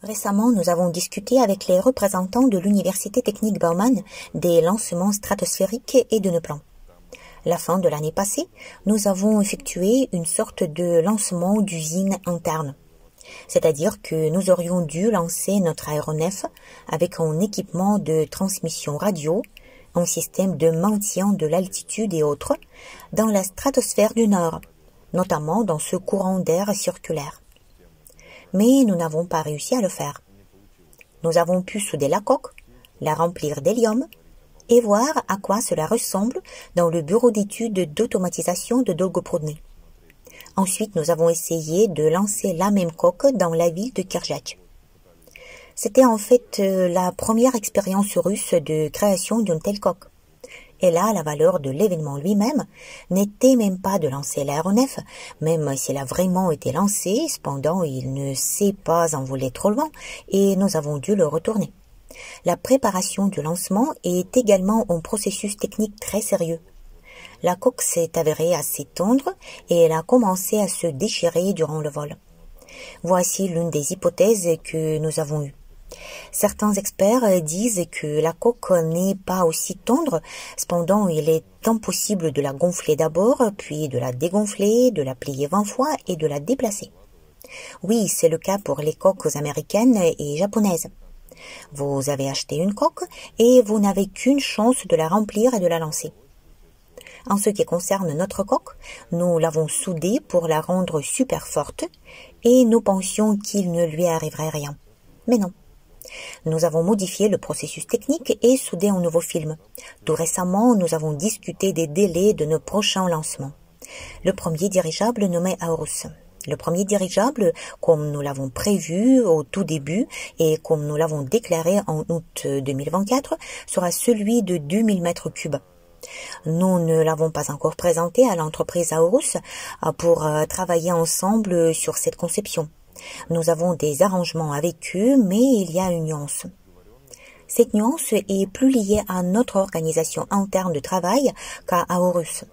Récemment, nous avons discuté avec les représentants de l'Université technique Bauman des lancements stratosphériques et de Neuplan. La fin de l'année passée, nous avons effectué une sorte de lancement d'usine interne. C'est-à-dire que nous aurions dû lancer notre aéronef avec un équipement de transmission radio, un système de maintien de l'altitude et autres, dans la stratosphère du Nord, notamment dans ce courant d'air circulaire. Mais nous n'avons pas réussi à le faire. Nous avons pu souder la coque, la remplir d'hélium, et voir à quoi cela ressemble dans le bureau d'études d'automatisation de Dolgoprudny. Ensuite, nous avons essayé de lancer la même coque dans la ville de Kerjach. C'était en fait la première expérience russe de création d'une telle coque. Et là, la valeur de l'événement lui-même n'était même pas de lancer l'aéronef, même s'il a vraiment été lancé, cependant il ne s'est pas envolé trop loin et nous avons dû le retourner. La préparation du lancement est également un processus technique très sérieux. La coque s'est avérée assez tendre et elle a commencé à se déchirer durant le vol. Voici l'une des hypothèses que nous avons eues. Certains experts disent que la coque n'est pas aussi tendre, cependant il est impossible de la gonfler d'abord, puis de la dégonfler, de la plier 20 fois et de la déplacer. Oui, c'est le cas pour les coques américaines et japonaises. Vous avez acheté une coque et vous n'avez qu'une chance de la remplir et de la lancer. En ce qui concerne notre coque, nous l'avons soudée pour la rendre super forte et nous pensions qu'il ne lui arriverait rien. Mais non. Nous avons modifié le processus technique et soudé un nouveau film. Tout récemment, nous avons discuté des délais de nos prochains lancements. Le premier dirigeable nommé Aorus. Le premier dirigeable, comme nous l'avons prévu au tout début et comme nous l'avons déclaré en août 2024, sera celui de 2000 mètres cubes. Nous ne l'avons pas encore présenté à l'entreprise Aorus pour travailler ensemble sur cette conception. Nous avons des arrangements avec eux, mais il y a une nuance. Cette nuance est plus liée à notre organisation interne de travail qu'à Aorus.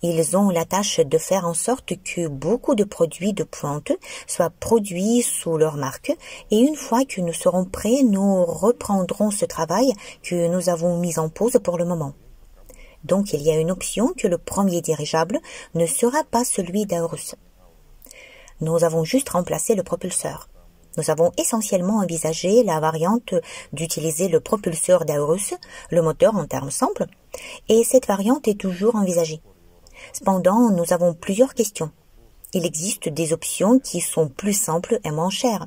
Ils ont la tâche de faire en sorte que beaucoup de produits de pointe soient produits sous leur marque et une fois que nous serons prêts, nous reprendrons ce travail que nous avons mis en pause pour le moment. Donc il y a une option que le premier dirigeable ne sera pas celui d'Aorus. Nous avons juste remplacé le propulseur. Nous avons essentiellement envisagé la variante d'utiliser le propulseur d'Aorus, le moteur en termes simples, et cette variante est toujours envisagée. Cependant, nous avons plusieurs questions. Il existe des options qui sont plus simples et moins chères.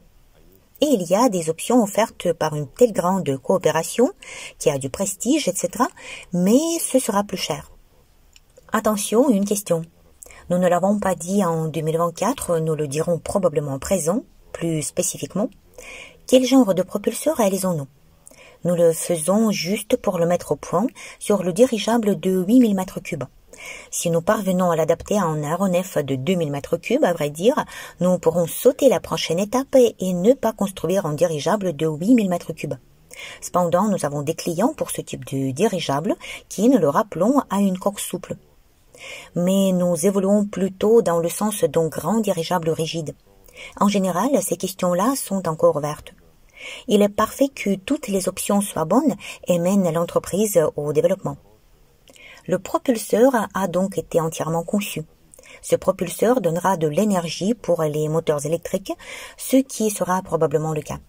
Et il y a des options offertes par une telle grande coopération, qui a du prestige, etc., mais ce sera plus cher. Attention, une question. Nous ne l'avons pas dit en 2024, nous le dirons probablement présent, plus spécifiquement. Quel genre de propulseur réalisons-nous? Nous le faisons juste pour le mettre au point sur le dirigeable de 8000 m3. Si nous parvenons à l'adapter à un aéronef de 2000 m3, à vrai dire, nous pourrons sauter la prochaine étape et ne pas construire un dirigeable de 8000 m3. Cependant, nous avons des clients pour ce type de dirigeable qui, nous le rappelons, a une coque souple. Mais nous évoluons plutôt dans le sens d'un grand dirigeable rigide. En général, ces questions-là sont encore ouvertes. Il est parfait que toutes les options soient bonnes et mènent l'entreprise au développement. Le propulseur a donc été entièrement conçu. Ce propulseur donnera de l'énergie pour les moteurs électriques, ce qui sera probablement le cas.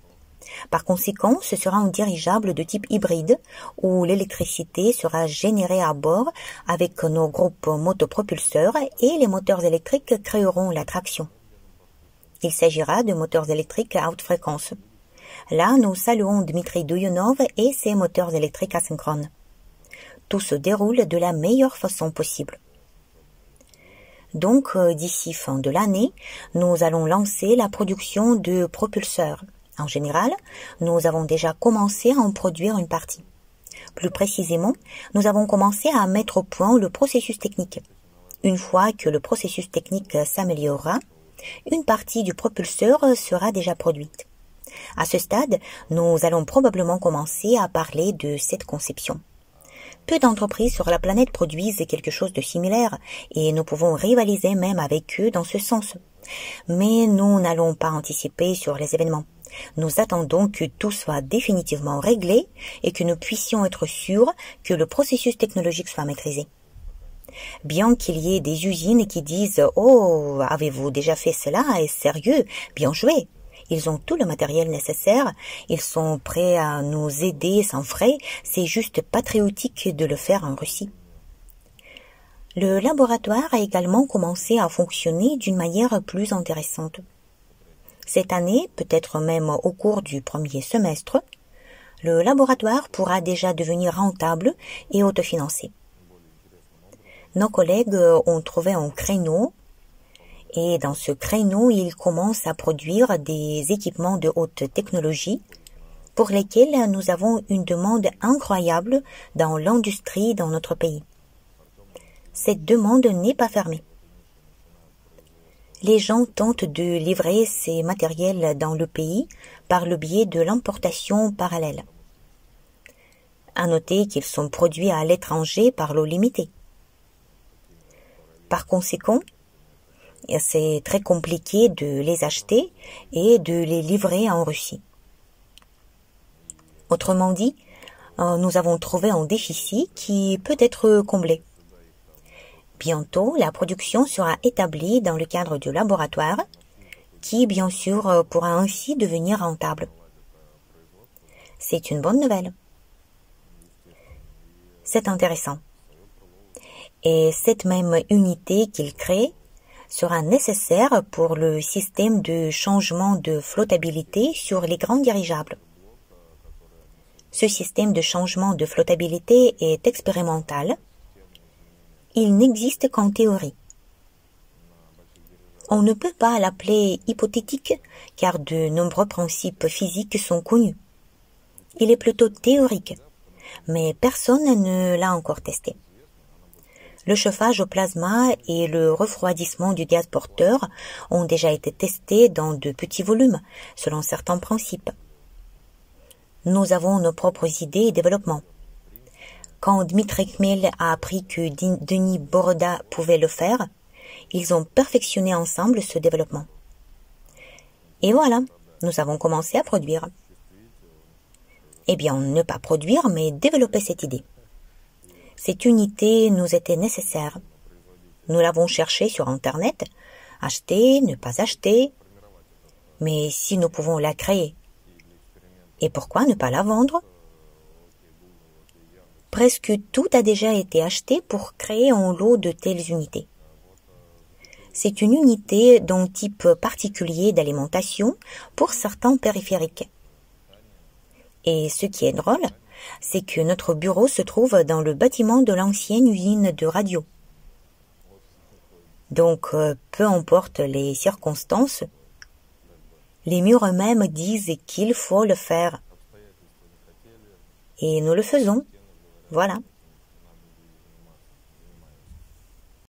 Par conséquent, ce sera un dirigeable de type hybride où l'électricité sera générée à bord avec nos groupes motopropulseurs et les moteurs électriques créeront la traction. Il s'agira de moteurs électriques à haute fréquence. Là, nous saluons Dmitri Douyounov et ses moteurs électriques asynchrones. Tout se déroule de la meilleure façon possible. Donc, d'ici fin de l'année, nous allons lancer la production de propulseurs. En général, nous avons déjà commencé à en produire une partie. Plus précisément, nous avons commencé à mettre au point le processus technique. Une fois que le processus technique s'améliorera, une partie du propulseur sera déjà produite. À ce stade, nous allons probablement commencer à parler de cette conception. Peu d'entreprises sur la planète produisent quelque chose de similaire et nous pouvons rivaliser même avec eux dans ce sens. Mais nous n'allons pas anticiper sur les événements. Nous attendons que tout soit définitivement réglé et que nous puissions être sûrs que le processus technologique soit maîtrisé. Bien qu'il y ait des usines qui disent « Oh, avez-vous déjà fait cela? Est-ce sérieux? Bien joué !» Ils ont tout le matériel nécessaire, ils sont prêts à nous aider sans frais, c'est juste patriotique de le faire en Russie. Le laboratoire a également commencé à fonctionner d'une manière plus intéressante. Cette année, peut-être même au cours du premier semestre, le laboratoire pourra déjà devenir rentable et autofinancé. Nos collègues ont trouvé un créneau et dans ce créneau, ils commencent à produire des équipements de haute technologie pour lesquels nous avons une demande incroyable dans l'industrie dans notre pays. Cette demande n'est pas fermée. Les gens tentent de livrer ces matériels dans le pays par le biais de l'importation parallèle. À noter qu'ils sont produits à l'étranger par lot limité. Par conséquent, c'est très compliqué de les acheter et de les livrer en Russie. Autrement dit, nous avons trouvé un déficit qui peut être comblé. Bientôt, la production sera établie dans le cadre du laboratoire, qui, bien sûr, pourra ainsi devenir rentable. C'est une bonne nouvelle. C'est intéressant. Et cette même unité qu'il crée sera nécessaire pour le système de changement de flottabilité sur les grands dirigeables. Ce système de changement de flottabilité est expérimental. Il n'existe qu'en théorie. On ne peut pas l'appeler hypothétique car de nombreux principes physiques sont connus. Il est plutôt théorique, mais personne ne l'a encore testé. Le chauffage au plasma et le refroidissement du gaz porteur ont déjà été testés dans de petits volumes, selon certains principes. Nous avons nos propres idées et développements. Quand Dmitri Khmel a appris que Denis Boroda pouvait le faire, ils ont perfectionné ensemble ce développement. Et voilà, nous avons commencé à produire. Eh bien, ne pas produire, mais développer cette idée. Cette unité nous était nécessaire. Nous l'avons cherchée sur Internet, acheter, ne pas acheter. Mais si nous pouvons la créer, et pourquoi ne pas la vendre? Presque tout a déjà été acheté pour créer un lot de telles unités. C'est une unité d'un type particulier d'alimentation pour certains périphériques. Et ce qui est drôle, c'est que notre bureau se trouve dans le bâtiment de l'ancienne usine de radio. Donc, peu importe les circonstances, les murs eux-mêmes disent qu'il faut le faire. Et nous le faisons. Voilà.